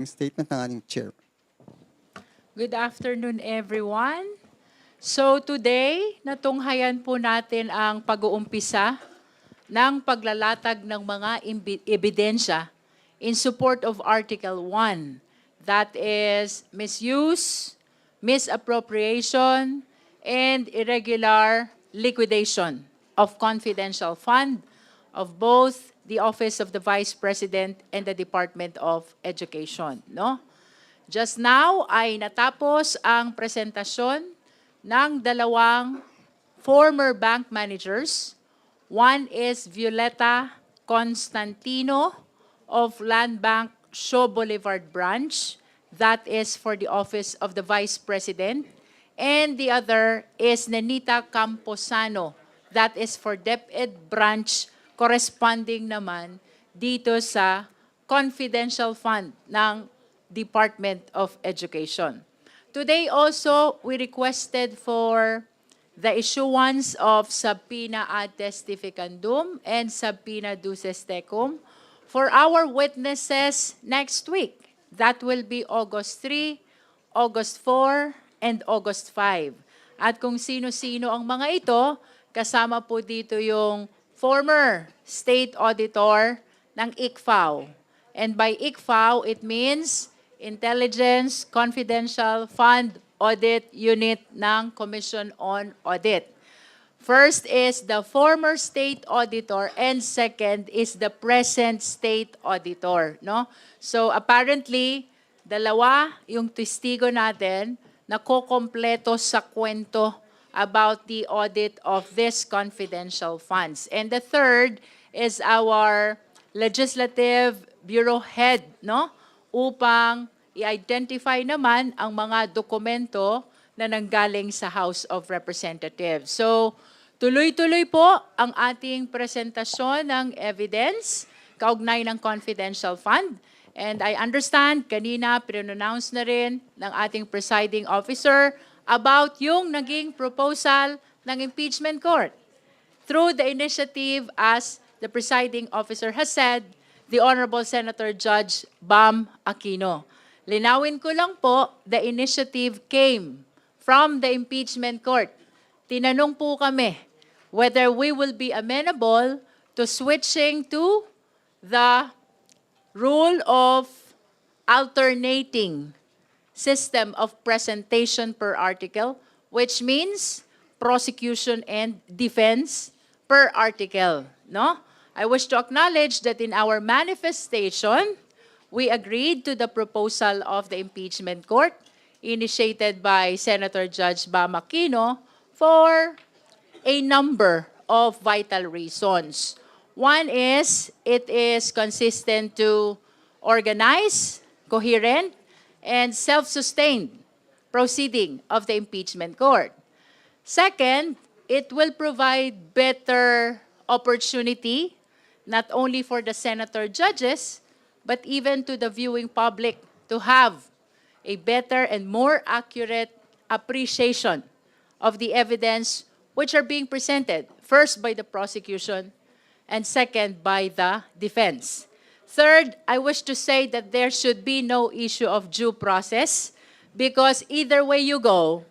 Statement ng ating chair. Good afternoon, everyone. So today, natunghayan po natin ang pag-uumpisa ng paglalatag ng mga ebidensya in support of Article 1. That is misuse, misappropriation, and irregular liquidation of confidential fund of both the Office of the Vice President and the Department of Education. No? Just now ay natapos ang presentasyon ng dalawang former bank managers. One is Violeta Constantino of Land Bank Shaw Boulevard Branch. That is for the Office of the Vice President. And the other is Nenita Camposano. That is for DepEd Branch, corresponding naman dito sa confidential fund ng Department of Education. Today also, we requested for the issuance of subpoena ad testificandum and subpoena duces tecum for our witnesses next week. That will be August 3, August 4, and August 5. At kung sino-sino ang mga ito, kasama po dito yung former state auditor ng ICFAO. And by ICFAO, it means Intelligence Confidential Fund Audit Unit ng Commission on Audit. First is the former state auditor and second is the present state auditor, no? So apparently, dalawa yung testigo natin na kokompleto sa kwento about the audit of this confidential funds. And the third is our Legislative Bureau Head, no? Upang i-identify naman ang mga dokumento na nanggaling sa House of Representatives. So, tuloy-tuloy po ang ating presentasyon ng evidence kaugnay ng confidential fund. And I understand, kanina pre-announce na rin ng ating presiding officer about yung naging proposal ng impeachment court. Through the initiative, as the presiding officer has said, the Honorable Senator Judge Bam Aquino. Linawin ko lang po, the initiative came from the impeachment court. Tinanong po kami whether we will be amenable to switching to the rule of alternating system of presentation per article, which means prosecution and defense per article. No? I wish to acknowledge that in our manifestation, we agreed to the proposal of the impeachment court initiated by Senator Judge Bam Aquino for a number of vital reasons. One is, it is consistent to organize, coherent, and self-sustained proceeding of the impeachment court. Second, it will provide better opportunity not only for the senator judges, but even to the viewing public to have a better and more accurate appreciation of the evidence which are being presented, first by the prosecution and second by the defense. Third, I wish to say that there should be no issue of due process because either way you go,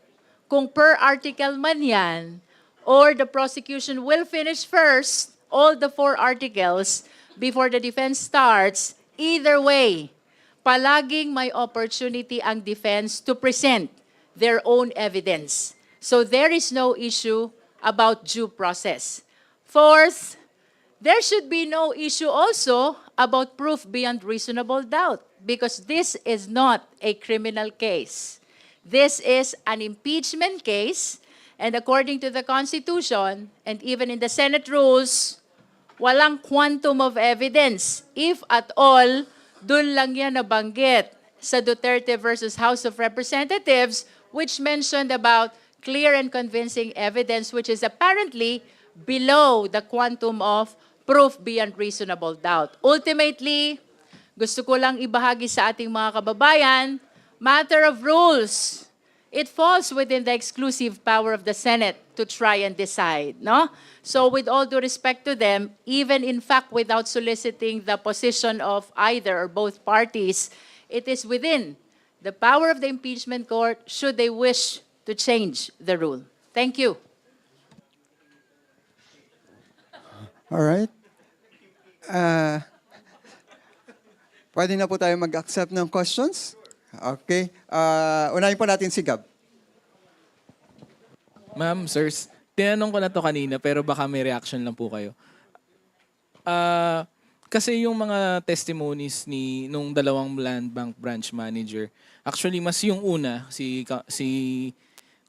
kung per article man yan, or the prosecution will finish first all the 4 articles before the defense starts, either way, palaging may opportunity ang defense to present their own evidence. So there is no issue about due process. Fourth, there should be no issue also about proof beyond reasonable doubt because this is not a criminal case. This is an impeachment case, and according to the Constitution and even in the Senate rules, walang quantum of evidence. If at all, dun lang yan nabanggit sa Duterte versus House of Representatives, which mentioned about clear and convincing evidence, which is apparently below the quantum of proof beyond reasonable doubt. Ultimately, gusto ko lang ibahagi sa ating mga kababayan, matter of rules. It falls within the exclusive power of the Senate to try and decide, no? So with all due respect to them, even in fact without soliciting the position of either or both parties, it is within the power of the impeachment court should they wish to change the rule. Thank you. All right. Pwede na po tayo mag-accept ng questions? Okay. Unahin po natin si Gab. Ma'am, sirs, tinanong ko na to kanina pero baka may reaction lang po kayo. Kasi yung mga testimonies nung dalawang land bank branch manager, actually mas yung una, si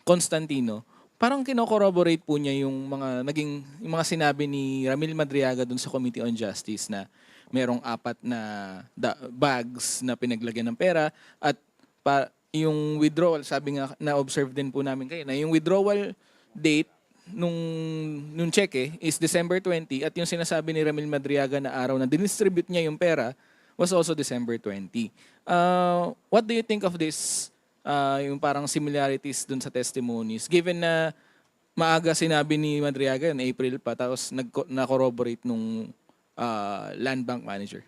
Constantino, parang kino-corroborate po niya yung mga sinabi ni Ramil Madriaga dun sa Committee on Justice na merong 4 na bags na pinaglagyan ng pera at yung withdrawal, sabi nga na-observe din po namin kayo na yung withdrawal date nung cheque is December 20 at yung sinasabi ni Ramil Madriaga na araw na dinistribute niya yung pera was also December 20. What do you think of this, yung parang similarities dun sa testimonies, given na maaga sinabi ni Madriaga in April pa tapos na-corroborate nung land bank manager?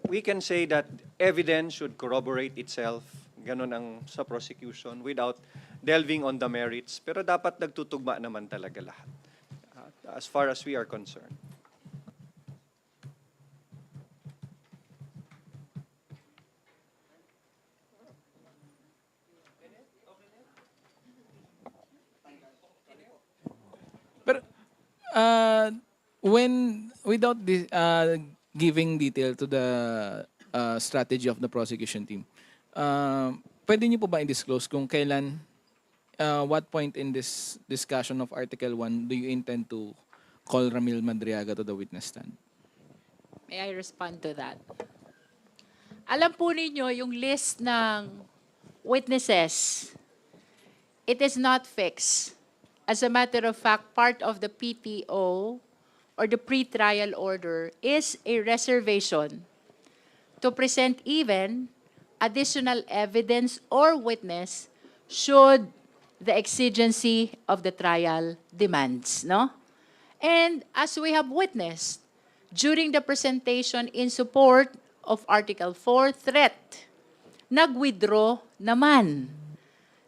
We can say that evidence should corroborate itself, ganun ang sa prosecution, without delving on the merits. Pero dapat nagtutugma naman talaga lahat, as far as we are concerned. Pero without giving detail to the strategy of the prosecution team, pwede niyo po ba i-disclose kung kailan, what point in this discussion of Article 1 do you intend to call Ramil Madriaga to the witness stand? May I respond to that? Alam po ninyo, yung list ng witnesses, it is not fixed. As a matter of fact, part of the PTO or the pre-trial order is a reservation to present even additional evidence or witness should the exigency of the trial demands, no? And as we have witnessed, during the presentation in support of Article 4 threat, nag-withdraw naman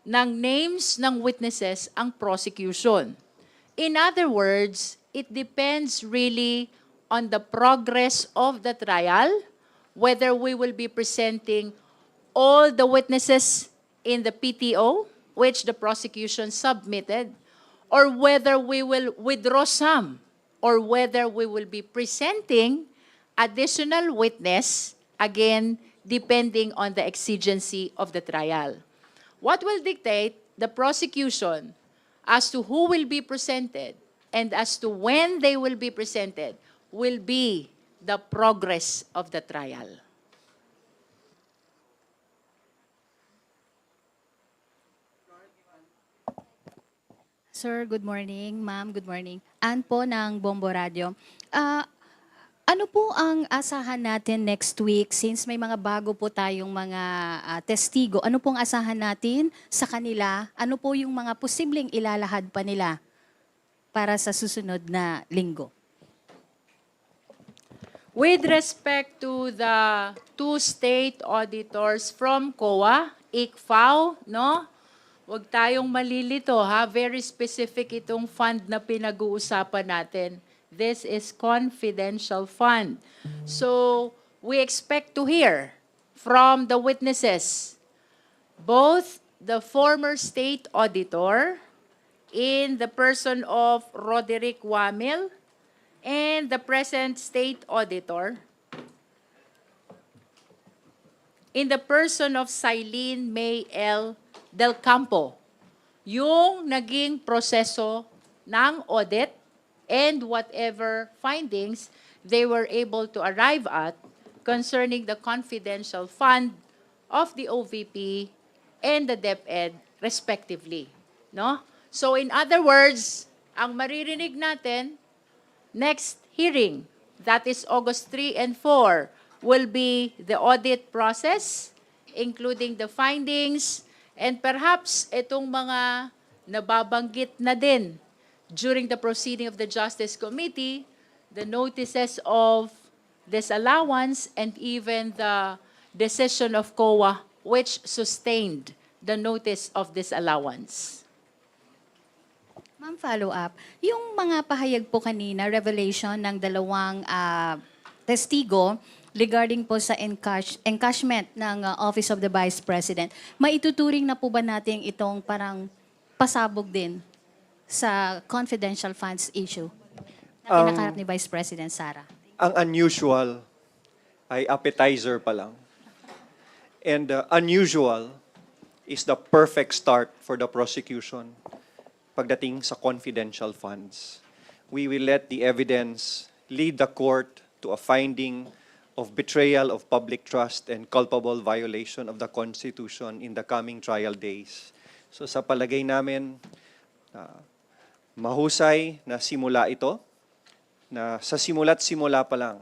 ng names ng witnesses ang prosecution. In other words, it depends really on the progress of the trial, whether we will be presenting all the witnesses in the PTO, which the prosecution submitted, or whether we will withdraw some, or whether we will be presenting additional witness, again, depending on the exigency of the trial. What will dictate the prosecution as to who will be presented and as to when they will be presented will be the progress of the trial. Sir, good morning. Ma'am, good morning. Ann po ng Bombo Radio. Ano po ang asahan natin next week since may mga bago po tayong mga testigo? Ano pong asahan natin sa kanila? Ano po yung mga posibleng ilalahad pa nila para sa susunod na linggo? With respect to the 2 state auditors from COA, ICFAO, no? Huwag tayong malilito, ha? Very specific itong fund na pinag-uusapan natin. This is confidential fund. So, we expect to hear from the witnesses, both the former state auditor in the person of Roderick Wamil and the present state auditor in the person of Silene May L. Del Campo, yung naging proseso ng audit and whatever findings they were able to arrive at concerning the confidential fund of the OVP and the DepEd respectively. No? So in other words, ang maririnig natin, next hearing, that is August 3 and 4, will be the audit process, including the findings, and perhaps itong mga nababanggit na din during the proceeding of the Justice Committee, the notices of disallowance and even the decision of COA which sustained the notice of disallowance. Ma'am, follow up. Yung mga pahayag po kanina, revelation ng dalawang testigo regarding po sa encashment ng Office of the Vice President, maituturing na po ba natin itong parang pasabog din sa confidential funds issue na kinakaharap ni Vice President Sara? Ang unusual ay appetizer pa lang. And unusual is the perfect start for the prosecution pagdating sa confidential funds. We will let the evidence lead the court to a finding of betrayal of public trust and culpable violation of the Constitution in the coming trial days. So sa palagay namin, mahusay na simula ito, na sa simula't simula pa lang,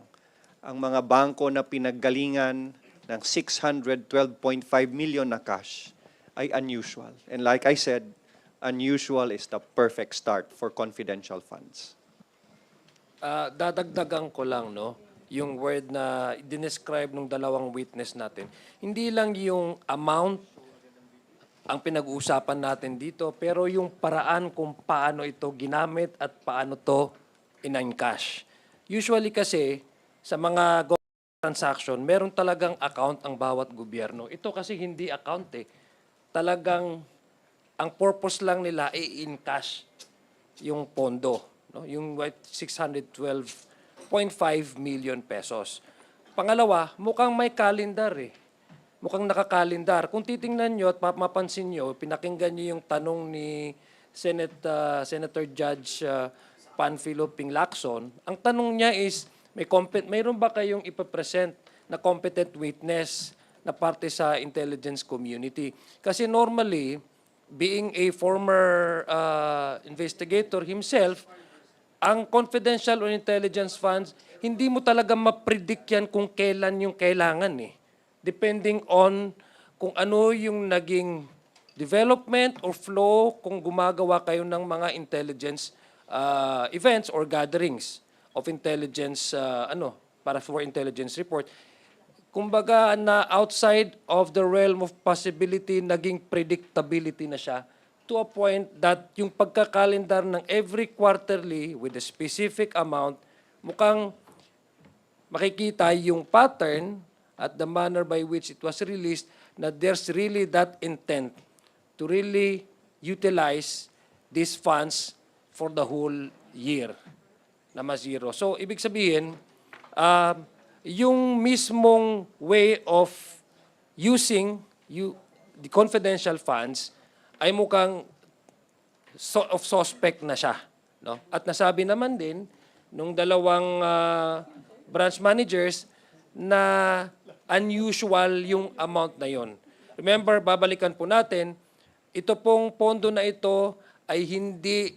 ang mga bangko na pinaggalingan ng 612.5 million na cash ay unusual. And like I said, unusual is the perfect start for confidential funds. Dadagdagan ko lang, no, yung word na dinescribe ng dalawang witness natin. Hindi lang yung amount ang pinag-uusapan natin dito, pero yung paraan kung paano ito ginamit at paano to in-encash. Usually kasi, sa mga transaction, meron talagang account ang bawat gobyerno. Ito kasi hindi account eh. Talagang ang purpose lang nila ay in-cash yung pondo, no? Yung 612.5 million pesos. Pangalawa, mukhang may calendar eh. Mukhang nakakalendar. Kung titingnan nyo at mapansin nyo, pinakinggan nyo yung tanong ni Senator Judge Panfilo Pinglacson, ang tanong niya is, mayroon ba kayong ipapresent na competent witness na parte sa intelligence community? Kasi normally, being a former investigator himself, ang confidential or intelligence funds, hindi mo talaga ma-predict yan kung kailan yung kailangan eh. Depending on kung ano yung naging development or flow kung gumagawa kayo ng mga intelligence events or gatherings of intelligence, para for intelligence report. Kumbaga na outside of the realm of possibility, naging predictability na siya to a point that yung pagkakalendar ng every quarterly with a specific amount, mukhang makikita yung pattern at the manner by which it was released na there's really that intent to really utilize these funds for the whole year na ma-zero. So, ibig sabihin, yung mismong way of using the confidential funds ay mukhang of suspect na siya. No? At nasabi naman din nung dalawang branch managers na unusual yung amount na yon. Remember, babalikan po natin, ito pong pondo na ito ay hindi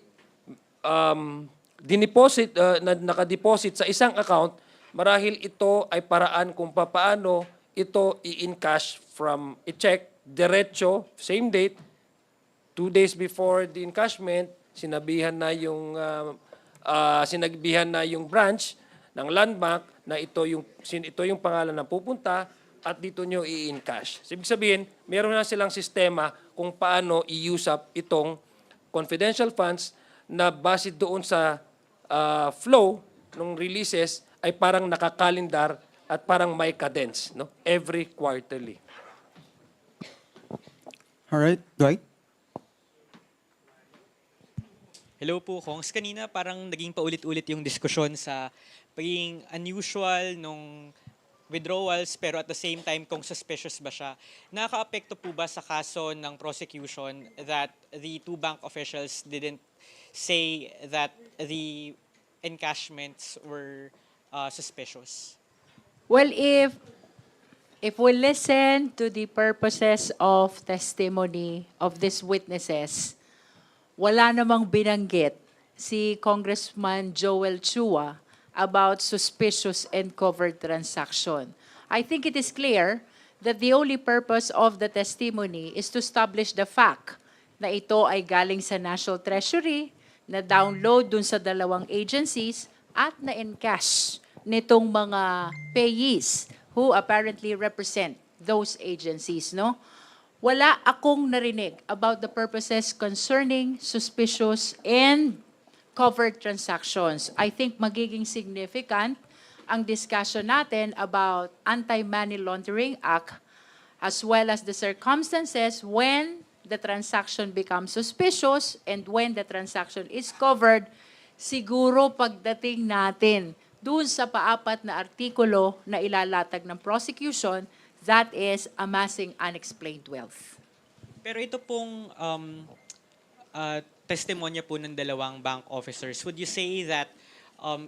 diniposit, nakadeposit sa isang account, marahil ito ay paraan kung paano ito i-encash from a check, diretso, same date, 2 days before the encashment, sinabihan na yung branch ng landmark na ito yung pangalan ng pupunta at dito nyo i-encash. So, ibig sabihin, meron na silang sistema kung paano i-use up itong confidential funds na base doon sa flow ng releases ay parang nakakalendar at parang may cadence, no? Every quarterly. All right, Dwight? Hello po, Kongs. Kanina parang naging paulit-ulit yung diskusyon sa pagiging unusual nung withdrawals pero at the same time kung suspicious ba siya. Nakaka-apekto po ba sa kaso ng prosecution that the two bank officials didn't say that the encashments were suspicious? Well, if we listen to the purposes of testimony of these witnesses, wala namang binanggit si Congressman Joel Chua about suspicious and covered transaction. I think it is clear that the only purpose of the testimony is to establish the fact na ito ay galing sa National Treasury, na download dun sa dalawang agencies at na encash nitong mga payees who apparently represent those agencies, no? Wala akong narinig about the purposes concerning suspicious and covered transactions. I think magiging significant ang discussion natin about Anti-Money Laundering Act as well as the circumstances when the transaction becomes suspicious and when the transaction is covered. Siguro pagdating natin dun sa paapat na artikulo na ilalatag ng prosecution, that is amassing unexplained wealth. Pero ito pong testimonya po ng dalawang bank officers, would you say that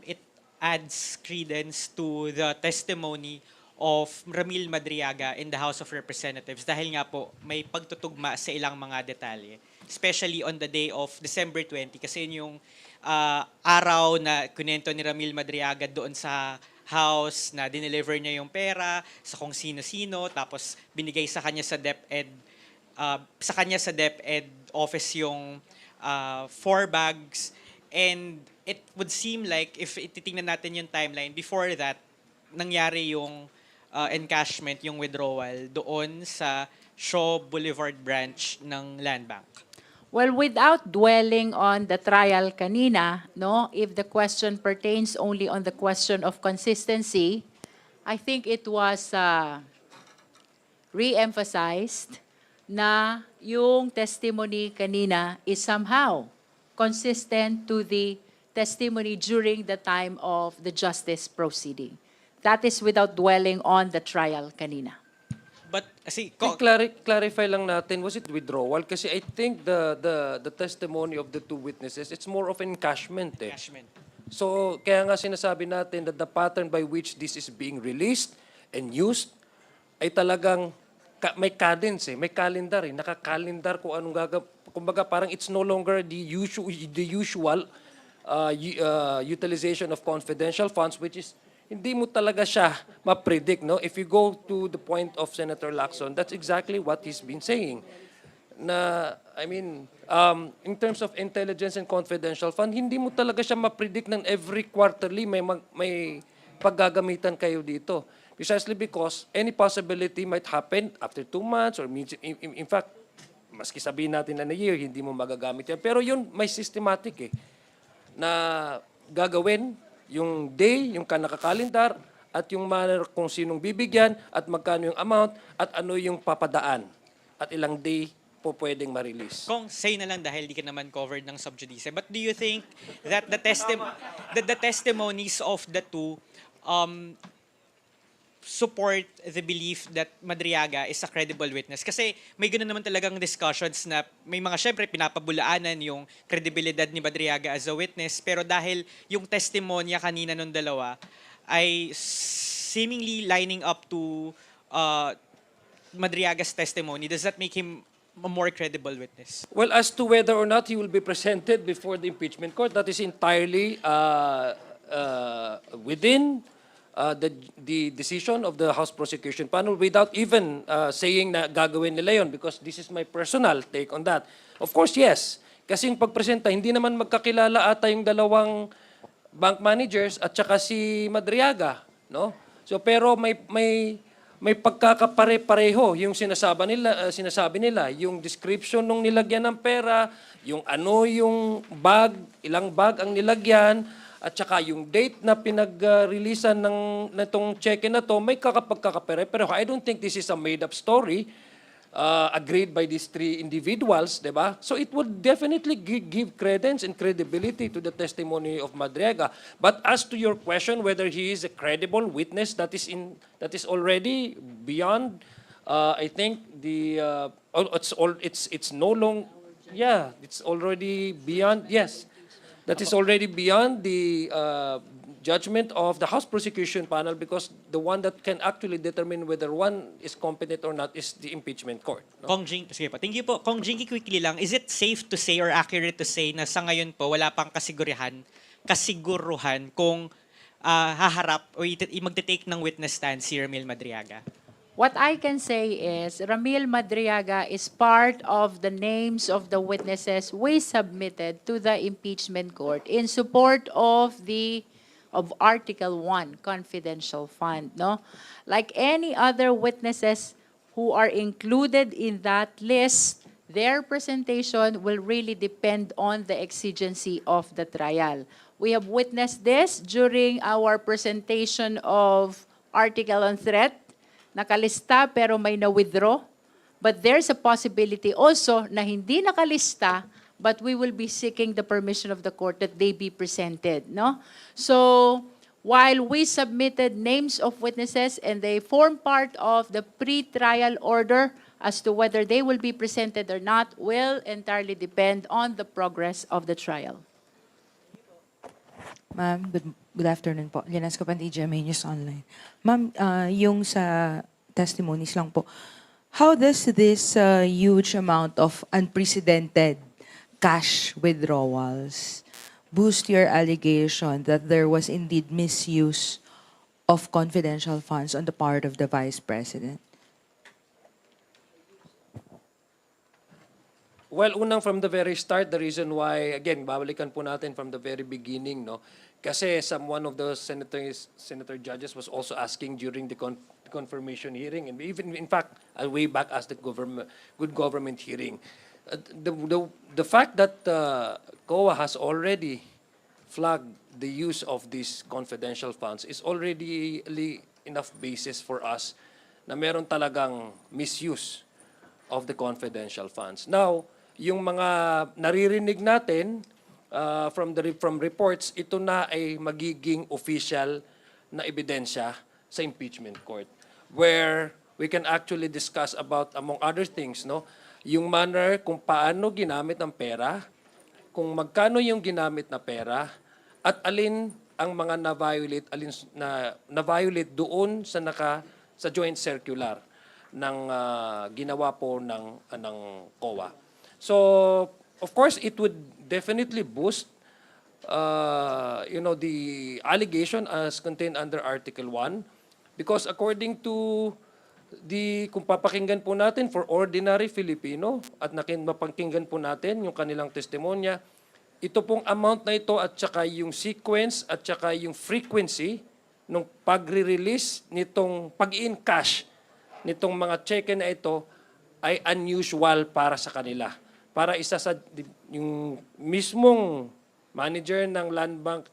it adds credence to the testimony of Ramil Madriaga in the House of Representatives dahil nga po may pagtutugma sa ilang mga detalye, especially on the day of December 20 kasi yun yung araw na kunento ni Ramil Madriaga doon sa House na dineliver niya yung pera sa kung sino-sino tapos binigay sa kanya sa DepEd office yung 4 bags, and it would seem like if ititingnan natin yung timeline before that nangyari yung encashment, yung withdrawal doon sa Shaw Boulevard branch ng Land Bank. Well, without dwelling on the trial kanina, no, if the question pertains only on the question of consistency, I think it was re-emphasized na yung testimony kanina is somehow consistent to the testimony during the time of the justice proceeding. That is without dwelling on the trial kanina. But kasi Clarify lang natin, was it withdrawal? Kasi I think the testimony of the two witnesses, it's more of encashment eh. encashment. So, kaya nga sinasabi natin that the pattern by which this is being released and used ay talagang may cadence eh, may calendar eh, nakakalendar kung anong kumbaga parang it's no longer the usual utilization of confidential funds, which is hindi mo talaga siya ma-predict, no? If you go to the point of Senator Lacson, that's exactly what he's been saying. Na, I mean, in terms of intelligence and confidential fund, hindi mo talaga siya ma-predict ng every quarterly may paggagamitan kayo dito. Precisely because any possibility might happen after 2 months or in fact, maski sabihin natin na year, hindi mo magagamit yan. Pero yun, may systematic eh, na gagawin yung day, yung nakakalendar, at yung manner kung sinong bibigyan, at magkano yung amount, at ano yung papadaan, at ilang day po pwedeng ma-release. Kung say na lang dahil di ka naman covered ng sub judice, but do you think that the testimonies of the two support the belief that Madriaga is a credible witness? Kasi may ganoon naman talagang discussions na may mga syempre pinapabulaanan yung kredibilidad ni Madriaga as a witness, pero dahil yung testimonya kanina nung dalawa ay seemingly lining up to Madriaga's testimony, does that make him a more credible witness? Well, as to whether or not he will be presented before the impeachment court, that is entirely within the decision of the House Prosecution Panel without even saying na gagawin nila yon, because this is my personal take on that. Of course, yes. Kasi yung pagpresenta, hindi naman magkakilala ata yung dalawang bank managers at saka si Madriaga, no? So pero may pagkakapare-pareho yung sinasabi nila, yung description nung nilagyan ng pera, yung ano yung bag, ilang bag ang nilagyan, at saka yung date na pinag-releasean ng cheque na to, may kakapagkakapere. Pero I don't think this is a made-up story agreed by these 3 individuals, di ba? So it would definitely give credence and credibility to the testimony of Madriaga. But as to your question whether he is a credible witness, that is already beyond, I think it's no long, yeah, it's already beyond, yes. That is already beyond the judgment of the House Prosecution Panel, because the one that can actually determine whether one is competent or not is the impeachment court. No? Kong Jing, sige po. Thank you po. Kong Jinky, quickly lang, is it safe to say or accurate to say na sa ngayon po wala pang kasiguruhan kung haharap o magte-take ng witness stand si Ramil Madriaga? What I can say is Ramil Madriaga is part of the names of the witnesses we submitted to the impeachment court in support of Article 1 confidential fund, no? Like any other witnesses who are included in that list, their presentation will really depend on the exigency of the trial. We have witnessed this during our presentation of article on threat. Nakalista pero may na-withdraw. But there's a possibility also na hindi nakalista, but we will be seeking the permission of the court that they be presented, no? So, while we submitted names of witnesses and they form part of the pre-trial order, as to whether they will be presented or not will entirely depend on the progress of the trial. Ma'am, good afternoon po. Linas Kapandi, GMA News Online. Ma'am, yung sa testimonies lang po, how does this huge amount of unprecedented cash withdrawals boost your allegation that there was indeed misuse of confidential funds on the part of the Vice President? Well, unang from the very start, the reason why, again, babalikan po natin from the very beginning, no? Kasi one of the senator judges was also asking during the confirmation hearing, and even, in fact, way back as the good government hearing. The fact that COA has already flagged the use of these confidential funds is already enough basis for us na meron talagang misuse of the confidential funds. Now, yung mga naririnig natin from reports, ito na ay magiging official na ebidensya sa impeachment court, where we can actually discuss about, among other things, no, yung manner kung paano ginamit ang pera, kung magkano yung ginamit na pera, at alin ang mga na-violate doon sa joint circular ng ginawa po ng COA. So, of course, it would definitely boost the allegation as contained under Article 1, because according to kung papakinggan po natin for ordinary Filipino at mapakinggan po natin yung kanilang testimonya, ito pong amount na ito at saka yung sequence at saka yung frequency ng pagre-release nitong pag-in-cash nitong mga cheque na ito ay unusual para sa kanila. Para isa sa yung mismong manager ng Land Bank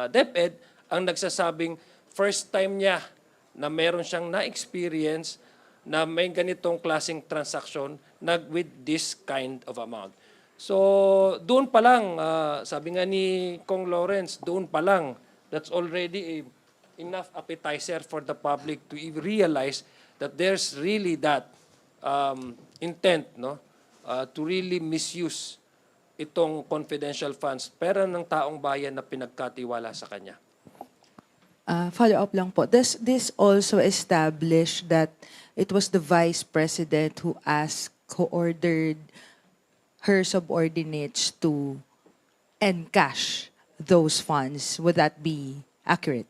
DepEd ang nagsasabing first time niya na meron siyang na-experience na may ganitong klaseng transaction with this kind of amount. So, doon pa lang, sabi nga ni Kong Lawrence, doon pa lang, that's already enough appetizer for the public to realize that there's really that intent, no, to really misuse itong confidential funds, pera ng taong bayan na pinagkatiwala sa kanya. Follow-up lang po. Does this also establish that it was the Vice President who ordered her subordinates to encash those funds? Would that be accurate?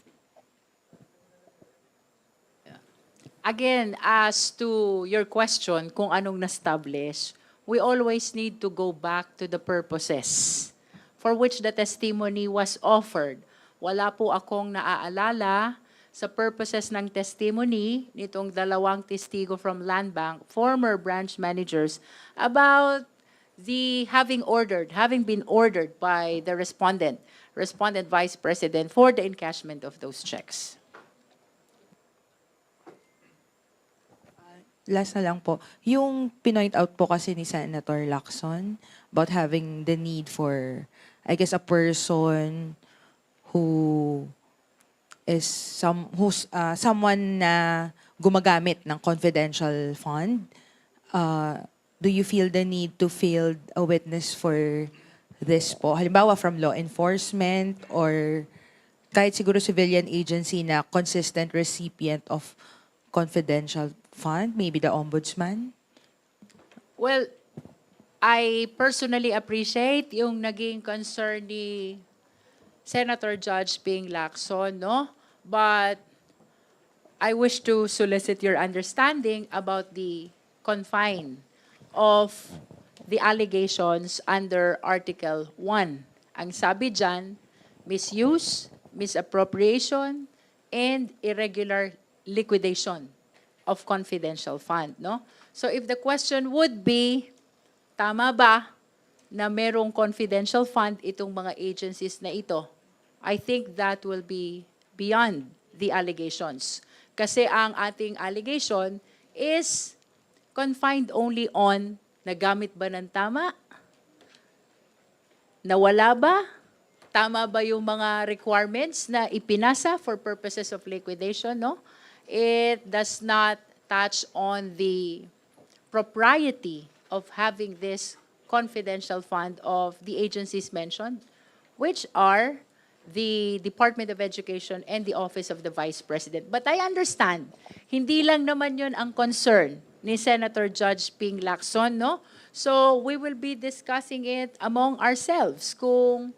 Again, as to your question kung anong na-establish, we always need to go back to the purposes for which the testimony was offered. Wala po akong naaalala sa purposes ng testimony nitong dalawang testigo from Land Bank, former branch managers, about having been ordered by the respondent Vice President for the encashment of those checks. Last na lang po. Yung pinoint out po kasi ni Senator Lacson about having the need for, I guess, a person who is someone na gumagamit ng confidential fund. Do you feel the need to field a witness for this po? Halimbawa from law enforcement or kahit siguro civilian agency na consistent recipient of confidential fund, maybe the ombudsman? Well, I personally appreciate yung naging concern ni Senator Judge Ping Lacson, no? But I wish to solicit your understanding about the confine of the allegations under Article 1. Ang sabi dyan, misuse, misappropriation, and irregular liquidation of confidential fund, no? So if the question would be, tama ba na merong confidential fund itong mga agencies na ito? I think that will be beyond the allegations. Kasi ang ating allegation is confined only on nagamit ba ng tama? Nawala ba? Tama ba yung mga requirements na ipinasa for purposes of liquidation, no? It does not touch on the propriety of having this confidential fund of the agencies mentioned, which are the Department of Education and the Office of the Vice President. But I understand, hindi lang naman yun ang concern ni Senator Judge Ping Lacson, no? So we will be discussing it among ourselves kung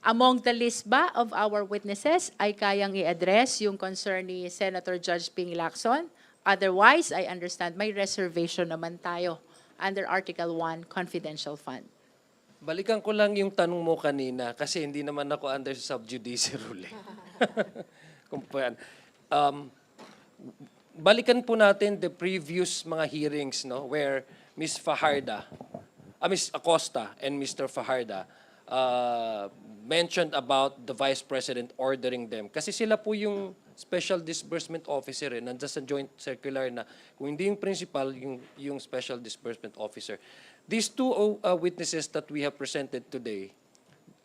among the list ba of our witnesses ay kayang i-address yung concern ni Senator Judge Ping Lacson. Otherwise, I understand may reservation naman tayo under Article 1, Confidential Fund. Balikan ko lang yung tanong mo kanina kasi hindi naman ako under sub judice rule. Kung pa yan. Balikan po natin the previous mga hearings, no, where Ms. Acosta and Mr. Fajarda mentioned about the Vice President ordering them. Kasi sila po yung Special Disbursement Officer, nandiyan sa joint circular na kung hindi yung principal, yung Special Disbursement Officer. These two witnesses that we have presented today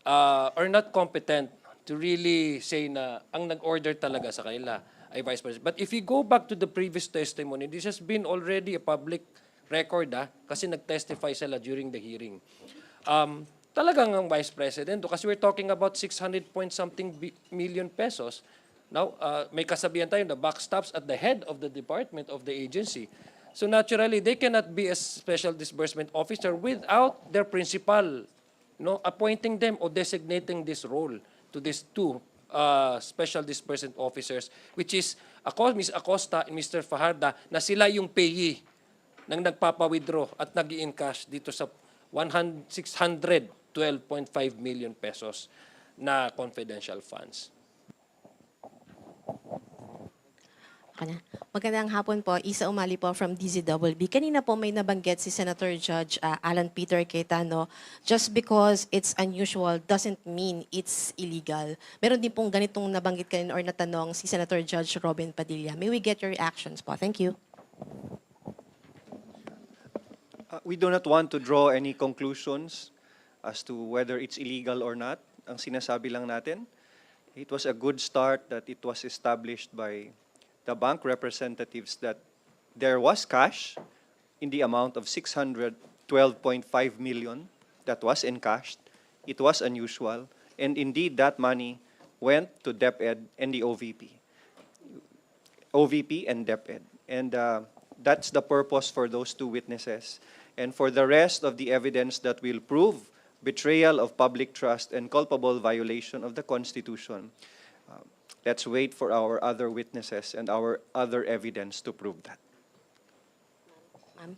are not competent to really say na ang nag-order talaga sa kanila ay Vice President. But if you go back to the previous testimony, this has been already a public record, kasi nag-testify sila during the hearing. Talagang ang Vice President, kasi we're talking about 600 point something million pesos. Now, may kasabihan tayo na backstops at the head of the department of the agency. So naturally, they cannot be a special disbursement officer without their principal, no, appointing them or designating this role to these two special disbursement officers, which is Ms. Acosta and Mr. Fajarda, na sila yung payee nang nagpapa-withdraw at nag-i-encash dito sa 612.5 million pesos na confidential funds. Magandang hapon po. Isa Umali po from DZWB. Kanina po may nabanggit si Senator Judge Alan Peter Cayetano, just because it's unusual doesn't mean it's illegal. Meron din pong ganitong nabanggit kanina or natanong si Senator Judge Robin Padilla. May we get your reactions po? Thank you. We do not want to draw any conclusions as to whether it's illegal or not. Ang sinasabi lang natin, it was a good start that it was established by the bank representatives that there was cash in the amount of 612.5 million that was encashed. It was unusual. And indeed, that money went to DepEd and the OVP. OVP and DepEd. And that's the purpose for those two witnesses. And for the rest of the evidence that will prove betrayal of public trust and culpable violation of the Constitution, let's wait for our other witnesses and our other evidence to prove that. Ma'am.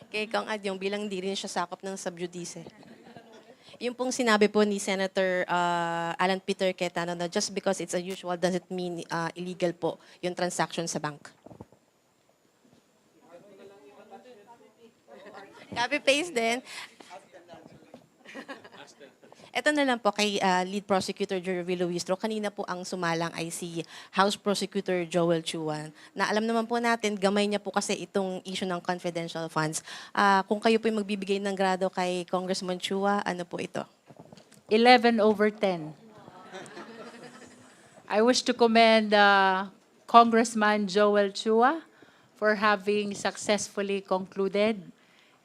Kay Kong Adyong, bilang di rin siya sakop ng subjudice. Yung pong sinabi po ni Senator Alan Peter Cayetano na just because it's unusual doesn't mean illegal po yung transaction sa bank. Copy-paste din. Ito na lang po kay Lead Prosecutor Jervy Luistro. Kanina po ang sumalang ay si House Prosecutor Joel Chuan. Na alam naman po natin, gamay niya po kasi itong issue ng confidential funds. Kung kayo po yung magbibigay ng grado kay Congressman Chua, ano po ito? 11/10. I wish to commend Congressman Joel Chua for having successfully concluded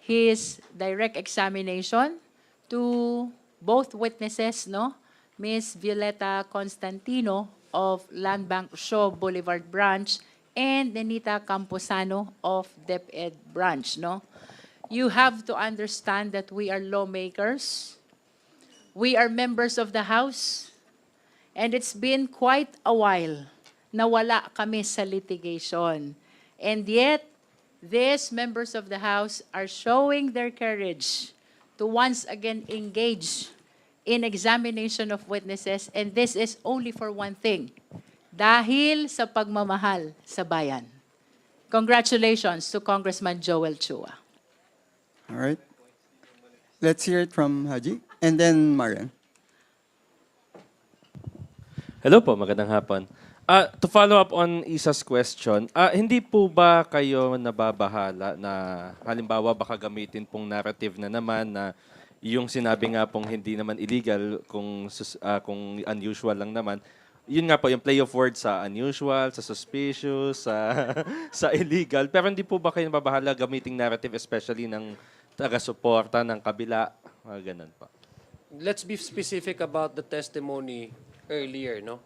his direct examination to both witnesses, no? Ms. Violeta Constantino of Land Bank Shaw Boulevard Branch and Nenita Camposano of DepEd Branch, no? You have to understand that we are lawmakers. We are members of the House. And it's been quite a while na wala kami sa litigation. And yet, these members of the House are showing their courage to once again engage in examination of witnesses. And this is only for one thing, dahil sa pagmamahal sa bayan. Congratulations to Congressman Joel Chua. All right. Let's hear it from Haji and then Marian. Hello po, magandang hapon. To follow up on Isa's question, hindi po ba kayo nababahala na halimbawa baka gamitin pong narrative na naman na yung sinabi nga pong hindi naman illegal kung unusual lang naman, yun nga po yung play of words sa unusual, sa suspicious, sa illegal, pero hindi po ba kayo nababahala gamiting narrative especially ng taga-suporta ng kabila, ganun pa. Let's be specific about the testimony earlier, no?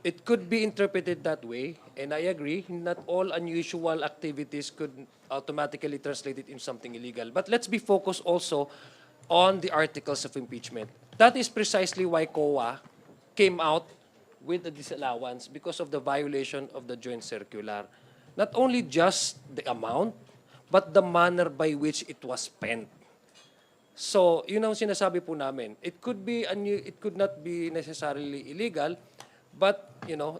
It could be interpreted that way, and I agree, not all unusual activities could automatically translate it into something illegal. But let's be focused also on the articles of impeachment. That is precisely why COA came out with the disallowance because of the violation of the joint circular. Not only just the amount, but the manner by which it was spent. So, yun ang sinasabi po namin. It could not be necessarily illegal, but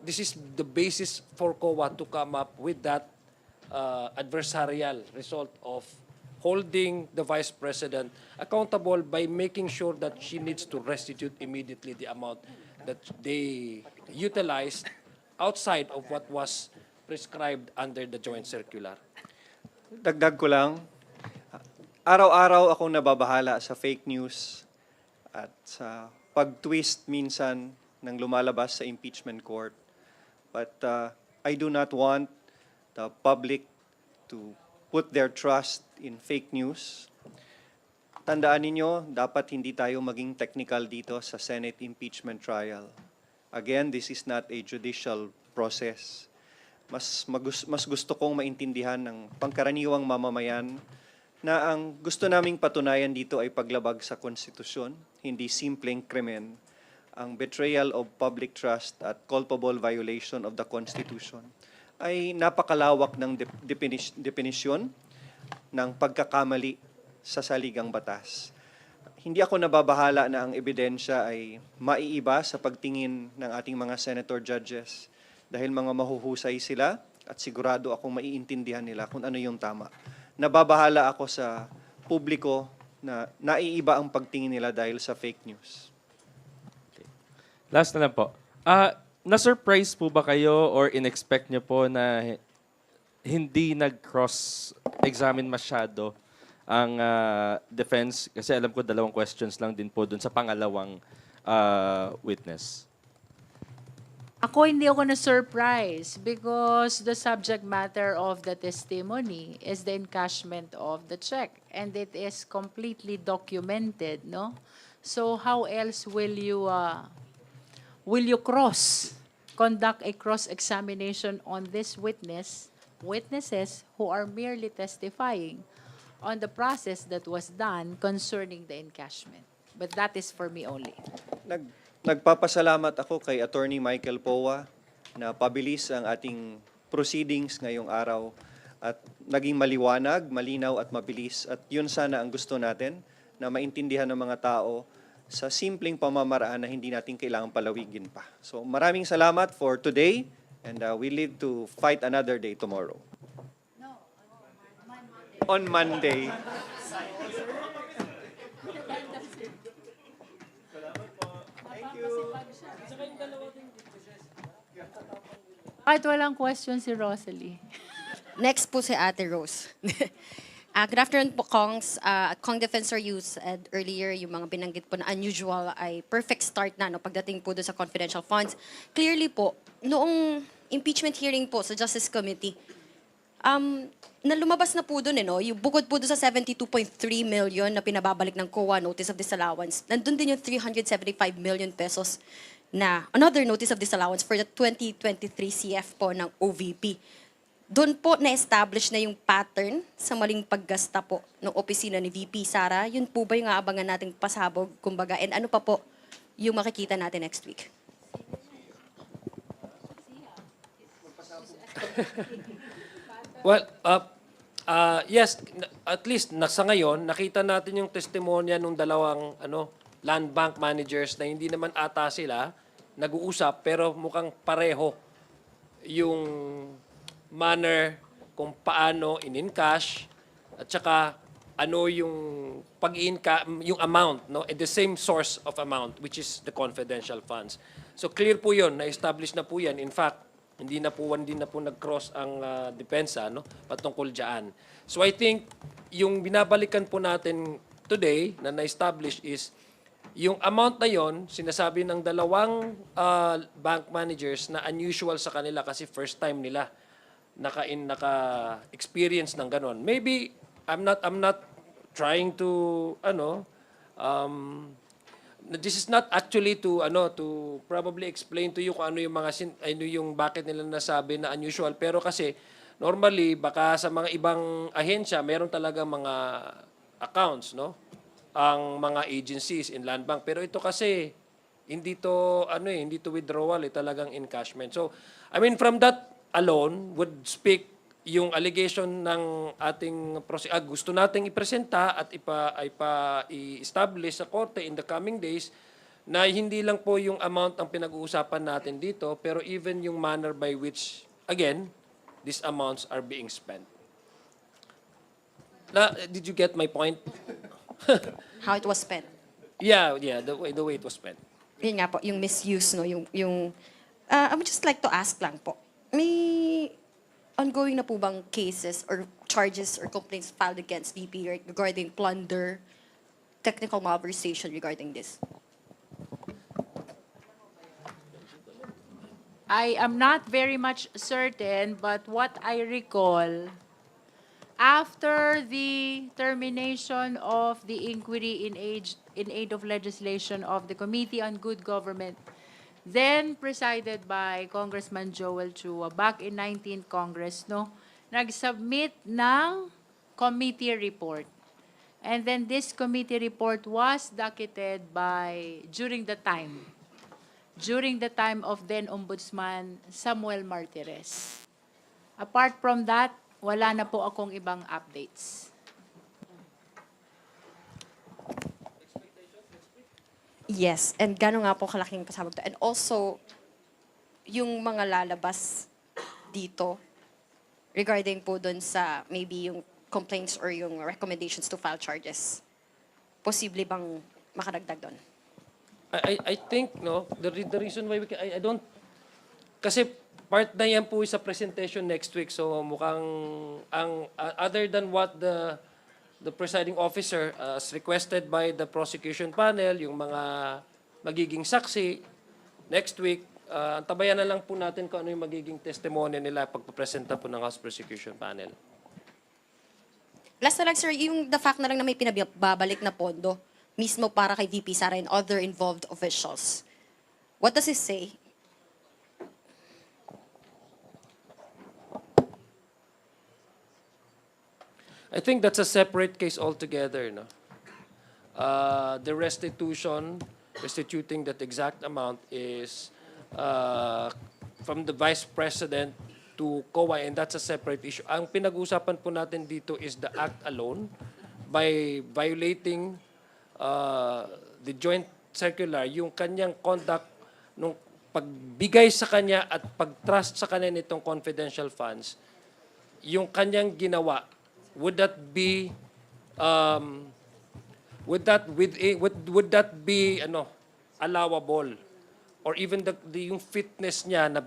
this is the basis for COA to come up with that adversarial result of holding the Vice President accountable by making sure that she needs to restitute immediately the amount that they utilized outside of what was prescribed under the joint circular. Dagdag ko lang, araw-araw akong nababahala sa fake news at sa pag-twist minsan ng lumalabas sa impeachment court. But I do not want the public to put their trust in fake news. Tandaan ninyo, dapat hindi tayo maging technical dito sa Senate impeachment trial. Again, this is not a judicial process. Mas gusto kong maintindihan ng pangkaraniwang mamamayan na ang gusto naming patunayan dito ay paglabag sa konstitusyon, hindi simpleng krimen, ang betrayal of public trust at culpable violation of the Constitution ay napakalawak ng definisyon ng pagkakamali sa saligang batas. Hindi ako nababahala na ang ebidensya ay maiiba sa pagtingin ng ating mga senator judges dahil mga mahuhusay sila at sigurado akong maiintindihan nila kung ano yung tama. Nababahala ako sa publiko na naiiba ang pagtingin nila dahil sa fake news. Last na lang po. Na-surprise po ba kayo or in-expect nyo po na hindi nag-cross-examine masyado ang defense? Kasi alam ko 2 questions lang din po dun sa pangalawang witness. Ako hindi ako na-surprise because the subject matter of the testimony is the encashment of the check and it is completely documented, no? So how else will you conduct a cross-examination on this witnesses who are merely testifying on the process that was done concerning the encashment? But that is for me only. Nagpapasalamat ako kay Attorney Michael Powa na pabilis ang ating proceedings ngayong araw at naging maliwanag, malinaw at mabilis. At yun sana ang gusto natin na maintindihan ng mga tao sa simpleng pamamaraan na hindi natin kailangang palawigin pa. So maraming salamat for today and we live to fight another day tomorrow. On Monday. Kahit walang question si Rosalie. Next po si Ate Rose. Good afternoon po, Kongs. Kong Defensor, you said earlier yung mga binanggit po na unusual ay perfect start na no, pagdating po doon sa confidential funds. Clearly po, noong impeachment hearing po sa Justice Committee, na lumabas na po doon, no, yung bukod po doon sa 72.3 million na pinababalik ng COA Notice of Disallowance, nandun din yung 375 million pesos na another Notice of Disallowance for the 2023 CF po ng OVP. Doon po na-establish na yung pattern sa maling paggasta po ng opisina ni VP Sara. Yun po ba yung aabangan nating pasabog, kumbaga? And ano pa po yung makikita natin next week? Well, yes, at least sa ngayon, nakita natin yung testimonya ng dalawang land bank managers na hindi naman ata sila nag-uusap pero mukhang pareho yung manner kung paano in-encash at saka ano yung yung amount, no? And the same source of amount, which is the confidential funds. So clear po yun, na-establish na po yan. In fact, hindi na po nag-cross ang depensa, no? Patungkol dyan. So I think yung binabalikan po natin today na na-establish is yung amount na yon, sinasabi ng dalawang bank managers na unusual sa kanila kasi first time nila naka-experience ng ganon. Maybe I'm not trying to this is not actually to probably explain to you kung ano yung bakit nila nasabi na unusual, pero kasi normally baka sa mga ibang ahensya meron talaga mga accounts, no? Ang mga agencies in land bank, pero ito kasi hindi to withdrawal, talagang encashment. So I mean, from that alone would speak yung allegation ng ating gusto nating ipresenta at i-establish sa korte in the coming days na hindi lang po yung amount ang pinag-uusapan natin dito, pero even yung manner by which, again, these amounts are being spent. Did you get my point? How it was spent. Yeah, the way it was spent. Yun nga po, yung misuse, no? I would just like to ask lang po, may ongoing na po bang cases or charges or complaints filed against VP regarding plunder, technical malversation regarding this? I am not very much certain, but what I recall, after the termination of the inquiry in aid of legislation of the Committee on Good Government, then presided by Congressman Joel Chua back in 19th Congress, nag-submit ng committee report. And then this committee report was docketed during the time of then Ombudsman Samuel Martires. Apart from that, wala na po akong ibang updates. Yes, and gano'n nga po kalaking pasabog to. And also, yung mga lalabas dito regarding po dun sa maybe yung complaints or yung recommendations to file charges. Posible bang makadagdag doon? I think, the reason why I don't, kasi part na yan po sa presentation next week, so mukhang, other than what the presiding officer, as requested by the prosecution panel, yung mga magiging saksi, next week, antabayan na lang po natin kung ano yung magiging testimonya nila pagpapresenta po ng House Prosecution Panel. Last na lang, sir, yung the fact na lang na may pinababalik na pondo mismo para kay VP Sara and other involved officials. What does it say? I think that's a separate case altogether, no? The restituting that exact amount is from the Vice President to COA, and that's a separate issue. Ang pinag-usapan po natin dito is the act alone by violating the joint circular, yung kanyang conduct nung pagbigay sa kanya at pag-trust sa kanya nitong confidential funds, yung kanyang ginawa, would that be allowable, or even yung fitness niya na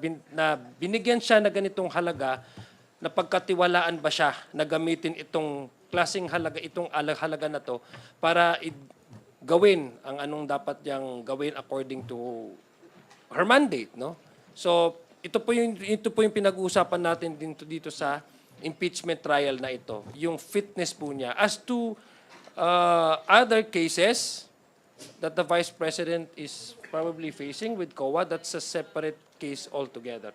binigyan siya na ganitong halaga, na pagkatiwalaan ba siya na gamitin itong klaseng halaga, itong halaga na to para gawin ang anong dapat niyang gawin according to her mandate, no? So ito po yung pinag-uusapan natin dito sa impeachment trial na ito, yung fitness po niya. As to other cases that the Vice President is probably facing with COA, that's a separate case altogether.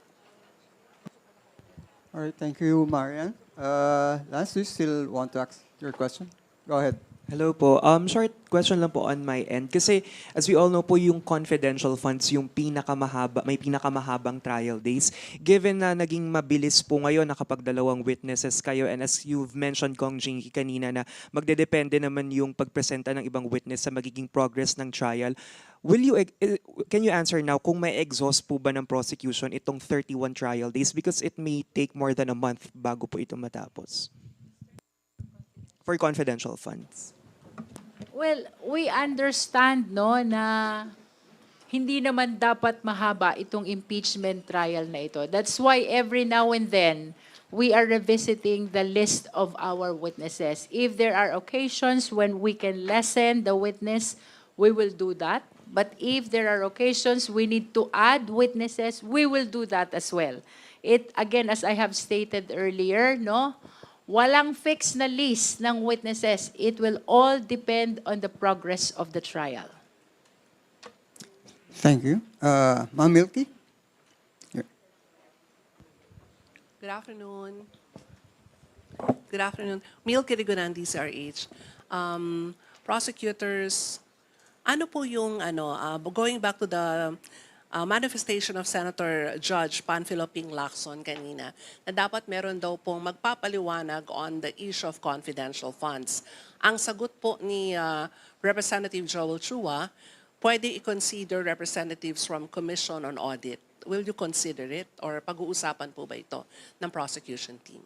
All right, thank you, Marian. Lance, do you still want to ask your question? Go ahead. Hello po. Short question lang po on my end. Kasi as we all know po, yung confidential funds, yung may pinakamahabang trial days. Given na naging mabilis po ngayon, nakapagdalawang witnesses kayo, and as you've mentioned, Kong Jinky, kanina na magdedepende naman yung pagpresenta ng ibang witness sa magiging progress ng trial, can you answer now kung may exhaust po ba ng prosecution itong 31 trial days? Because it may take more than a month bago po ito matapos. For confidential funds. Well, we understand no na hindi naman dapat mahaba itong impeachment trial na ito. That's why every now and then we are revisiting the list of our witnesses. If there are occasions when we can lessen the witness, we will do that. But if there are occasions we need to add witnesses, we will do that as well. It again, as I have stated earlier, no, walang fixed na list ng witnesses. It will all depend on the progress of the trial. Thank you. Ma'am Milky? Good afternoon. Good afternoon. Milky Rigonan, DCRH. Prosecutors, ano po yung, going back to the manifestation of Senator Judge Panfilo Ping Lacson kanina, na dapat meron daw pong magpapaliwanag on the issue of confidential funds. Ang sagot po ni Representative Joel Chua, pwede i-consider representatives from Commission on Audit. Will you consider it? Or pag-uusapan po ba ito ng prosecution team?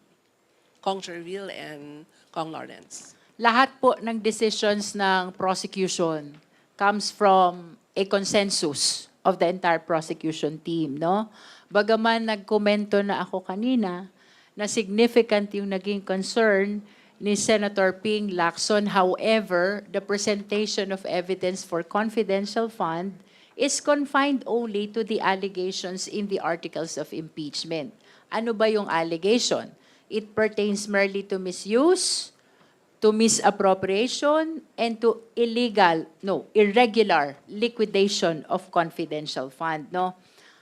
Kong Cherville and Kong Lawrence. Lahat po ng decisions ng prosecution comes from a consensus of the entire prosecution team, no? Bagaman nagkomento na ako kanina na significant yung naging concern ni Senator Ping Lacson. However, the presentation of evidence for confidential fund is confined only to the allegations in the articles of impeachment. Ano ba yung allegation? It pertains merely to misuse, to misappropriation, and to irregular liquidation of confidential fund, no?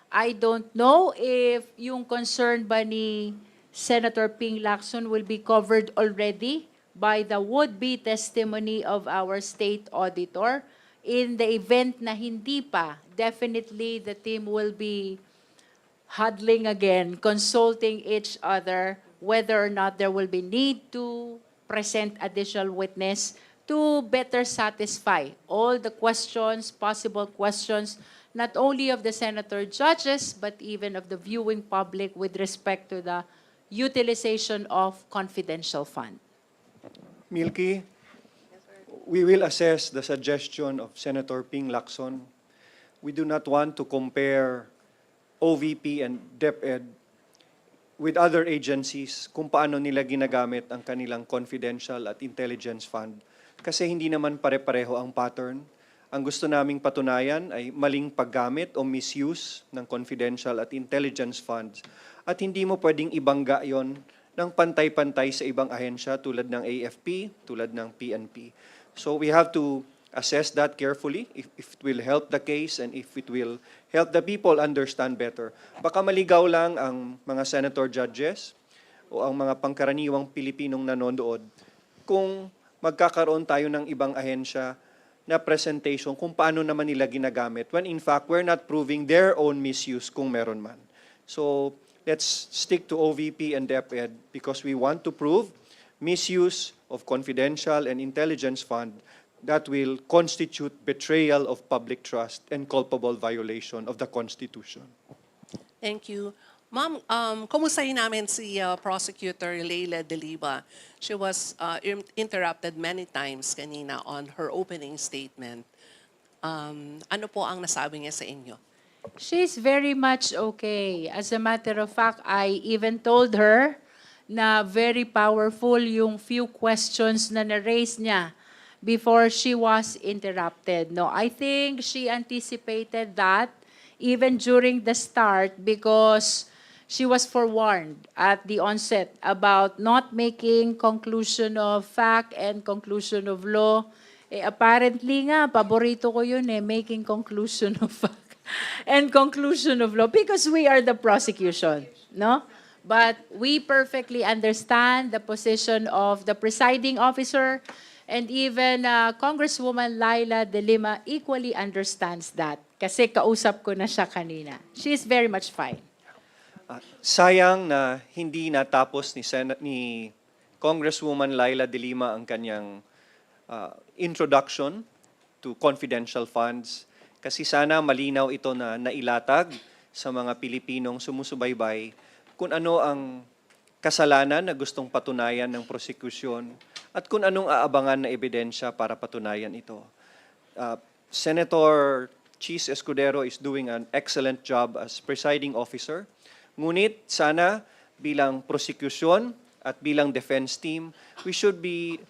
I don't know if yung concern ba ni Senator Ping Lacson will be covered already by the would-be testimony of our state auditor. In the event na hindi pa, definitely the team will be huddling again, consulting each other whether or not there will be need to present additional witness to better satisfy all the questions, possible questions, not only of the senator judges, but even of the viewing public with respect to the utilization of confidential fund. Milky, we will assess the suggestion of Senator Ping Lacson. We do not want to compare OVP and DepEd with other agencies kung paano nila ginagamit ang kanilang confidential at intelligence fund. Kasi hindi naman pare-pareho ang pattern. Ang gusto naming patunayan ay maling paggamit o misuse ng confidential at intelligence funds. At hindi mo pwedeng ibangga yon ng pantay-pantay sa ibang ahensya tulad ng AFP, tulad ng PNP. So we have to assess that carefully if it will help the case and if it will help the people understand better. Baka maligaw lang ang mga senator judges o ang mga pangkaraniwang Pilipinong nanonood kung magkakaroon tayo ng ibang ahensya na presentation kung paano naman nila ginagamit when in fact we're not proving their own misuse kung meron man. So let's stick to OVP and DepEd because we want to prove misuse of confidential and intelligence fund that will constitute betrayal of public trust and culpable violation of the Constitution. Thank you. Ma'am, kumustahin namin si Prosecutor Leila De Liba. She was interrupted many times kanina on her opening statement. Ano po ang nasabi niya sa inyo? She's very much okay. As a matter of fact, I even told her na very powerful yung few questions na na-raise niya before she was interrupted. No, I think she anticipated that even during the start because she was forewarned at the onset about not making conclusion of fact and conclusion of law. Apparently nga, paborito ko yun making conclusion of fact and conclusion of law because we are the prosecution, no? But we perfectly understand the position of the presiding officer And even Congresswoman Laila De Lima equally understands that. Kasi kausap ko na siya kanina. She is very much fine. Sayang na hindi natapos ni Congresswoman Laila De Lima ang kanyang introduction to confidential funds. Kasi sana malinaw ito na nailatag sa mga Pilipinong sumusubaybay kung ano ang kasalanan na gustong patunayan ng prosecution at kung anong aabangan na ebidensya para patunayan ito. Senator Chis Escudero is doing an excellent job as presiding officer. Ngunit sana bilang prosecution at bilang defense team, we should be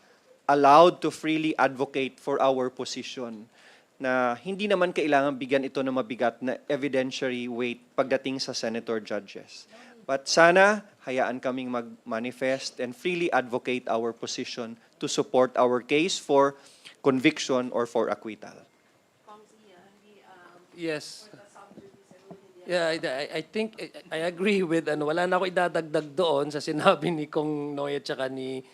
allowed to freely advocate for our position na hindi naman kailangan bigyan ito ng mabigat na evidentiary weight pagdating sa senator judges. But sana hayaan kaming mag-manifest and freely advocate our position to support our case for conviction or for acquittal. Yes. Yeah, I think I agree with wala na ako idadagdag doon sa sinabi ni Kong Noy at saka ni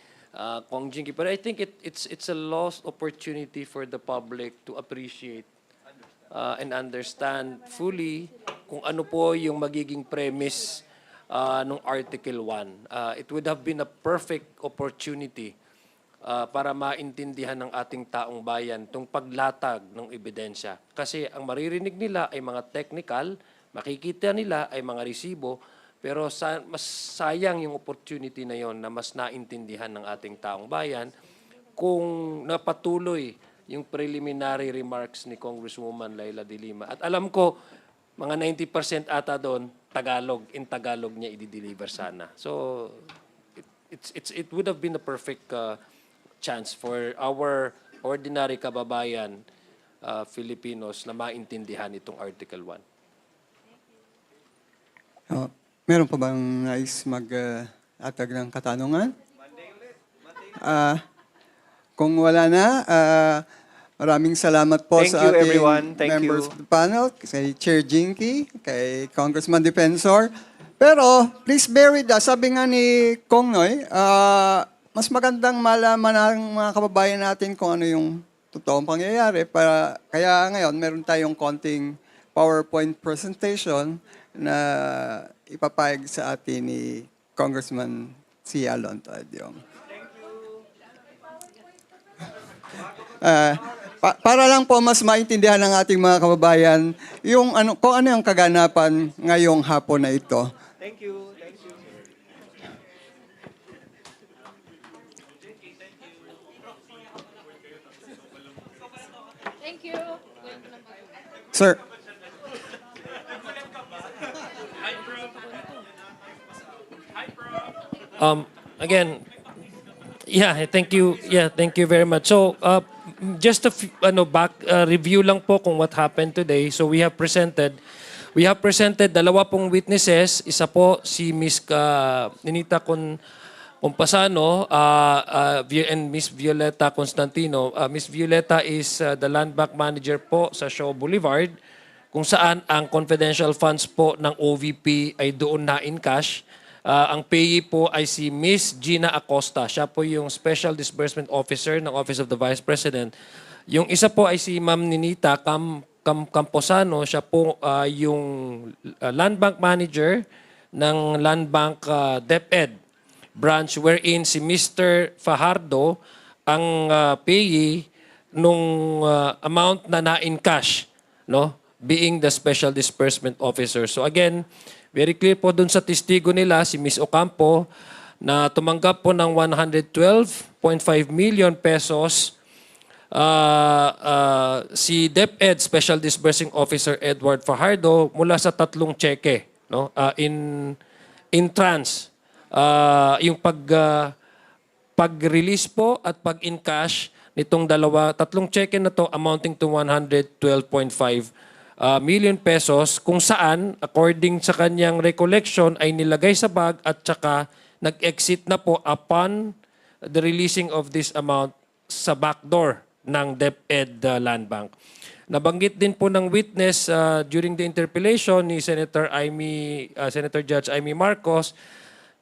Kong Jinky. But I think it's a lost opportunity for the public to appreciate and understand fully kung ano po yung magiging premise nung Article 1. It would have been a perfect opportunity para maintindihan ng ating taong bayan itong paglatag ng ebidensya. Kasi ang maririnig nila ay mga technical, makikita nila ay mga resibo, pero mas sayang yung opportunity na yon na mas naintindihan ng ating taong bayan kung napatuloy yung preliminary remarks ni Congresswoman Laila De Lima. At alam ko, mga 90% ata doon, in Tagalog niya i-deliver sana. So, it would have been a perfect chance for our ordinary kababayan Filipinos na maintindihan itong Article 1. Meron pa bang nais mag-atag ng katanungan? Kung wala na, maraming salamat po Thank sa you, ating everyone. Thank members you. of the panel, kay Chair Jinky, kay Congressman Defensor. Pero, please bear with us. Sabi nga ni Kong Noy, mas magandang malaman ng mga kababayan natin kung ano yung totoong pangyayari. Kaya ngayon, meron tayong konting PowerPoint presentation na ipapayag sa atin ni Congressman C. Alonto Adyong. Para lang po mas maintindihan ng ating mga kababayan kung ano yung kaganapan ngayong hapon na ito. Thank you. Thank you. Thank you. Sir. Again, thank you. Yeah, thank you very much. So, just a review lang po kung what happened today. So we have presented dalawa pong witnesses. Isa po si Miss Ninita Compasano and Miss Violeta Constantino. Miss Violeta is the land bank manager po sa Shaw Boulevard, kung saan ang confidential funds po ng OVP ay doon na in cash. Ang payee po ay si Miss Gina Acosta. Siya po yung Special Disbursement Officer ng Office of the Vice President. Yung isa po ay si Ma'am Ninita Camposano. Siya po yung Land Bank Manager ng Land Bank DepEd branch, wherein si Mr. Fajardo ang payee nung amount na na-in cash, no? Being the Special Disbursement Officer. So again, very clear po dun sa testigo nila, si Ms. Ocampo, na tumanggap po ng 112.5 million pesos. Si DepEd Special Disbursing Officer Edward Fajardo mula sa 3 cheque, no? In trans. Yung pag-release po at pag-in cash nitong 3 cheque na to amounting to 112.5 million pesos, kung saan, according sa kanyang recollection, ay nilagay sa bag at saka nag-exit na po upon the releasing of this amount sa backdoor ng DepEd Land Bank. Nabanggit din po ng witness during the interpellation ni Senator Judge Amy Marcos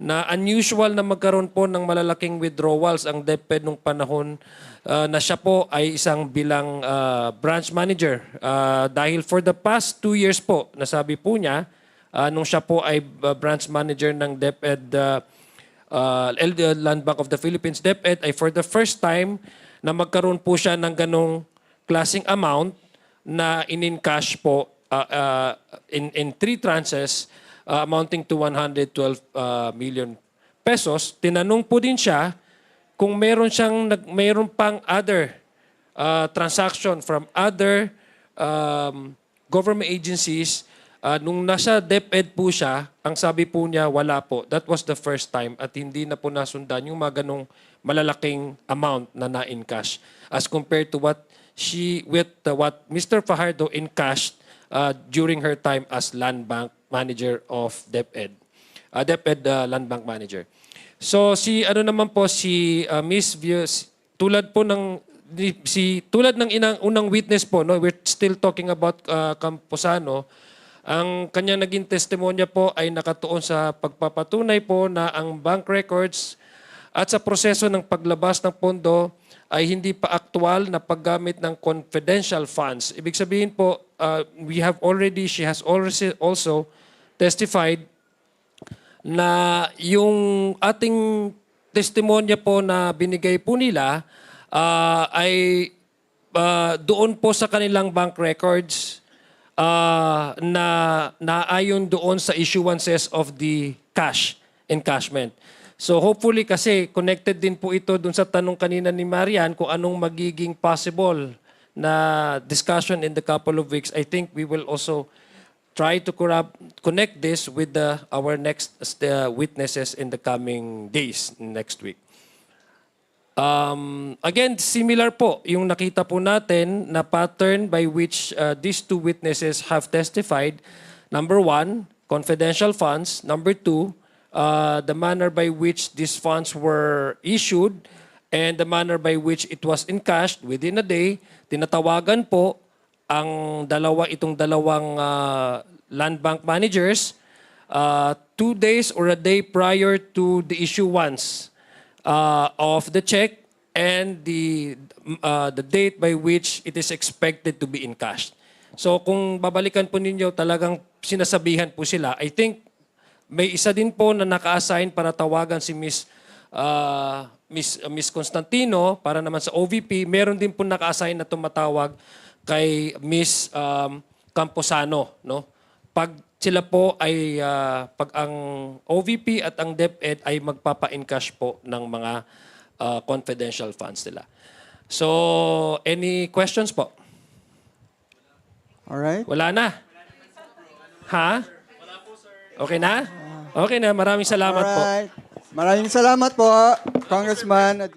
na unusual na magkaroon po ng malalaking withdrawals ang DepEd nung panahon na siya po ay isang bilang branch manager. Dahil for the past 2 years po, nasabi po niya, nung siya po ay branch manager ng DepEd, Land Bank of the Philippines, DepEd, ay for the first time na magkaroon po siya ng ganong klaseng amount na in-cash po in 3 tranches amounting to 112 million pesos. Tinanong po din siya kung meron pang other transaction from other government agencies. Nung nasa DepEd po siya, ang sabi po niya, wala po. That was the first time at hindi na po nasundan yung mga ganong malalaking amount na na-encash as compared to what Mr. Fajardo encashed during her time as Land Bank Manager of DepEd. DepEd Land Bank Manager. So ano naman po si Miss Vios, tulad ng unang witness po, no, we're still talking about Camposano. Ang kanyang naging testimonya po ay nakatuon sa pagpapatunay po na ang bank records at sa proseso ng paglabas ng pondo ay hindi pa aktual na paggamit ng confidential funds. Ibig sabihin po, she has also testified na yung ating testimonya po na binigay po nila ay doon po sa kanilang bank records na naayon doon sa issuances of the cash encashment. So hopefully kasi connected din po ito dun sa tanong kanina ni Marian kung anong magiging possible na discussion in the couple of weeks. I think we will also try to connect this with our next witnesses in the coming days, next week. Again, similar po yung nakita po natin na pattern by which these 2 witnesses have testified. Number 1, confidential funds. Number 2, the manner by which these funds were issued and the manner by which it was encashed within a day. Tinatawagan po itong dalawang land bank managers 2 days or a day prior to the issuance of the check and the date by which it is expected to be encashed. So kung babalikan po ninyo, talagang sinasabihan po sila. I think may isa din po na naka-assign para tawagan si Miss Constantino para naman sa OVP. Meron din po naka-assign na tumatawag kay Miss Camposano, no? Pag sila po ay pag ang OVP at ang DepEd ay magpapa-encash po ng mga confidential funds nila. So, any questions po? All right. Wala na? Ha? Okay na? Okay na. Maraming salamat po. Alright. Maraming salamat po, Congressman.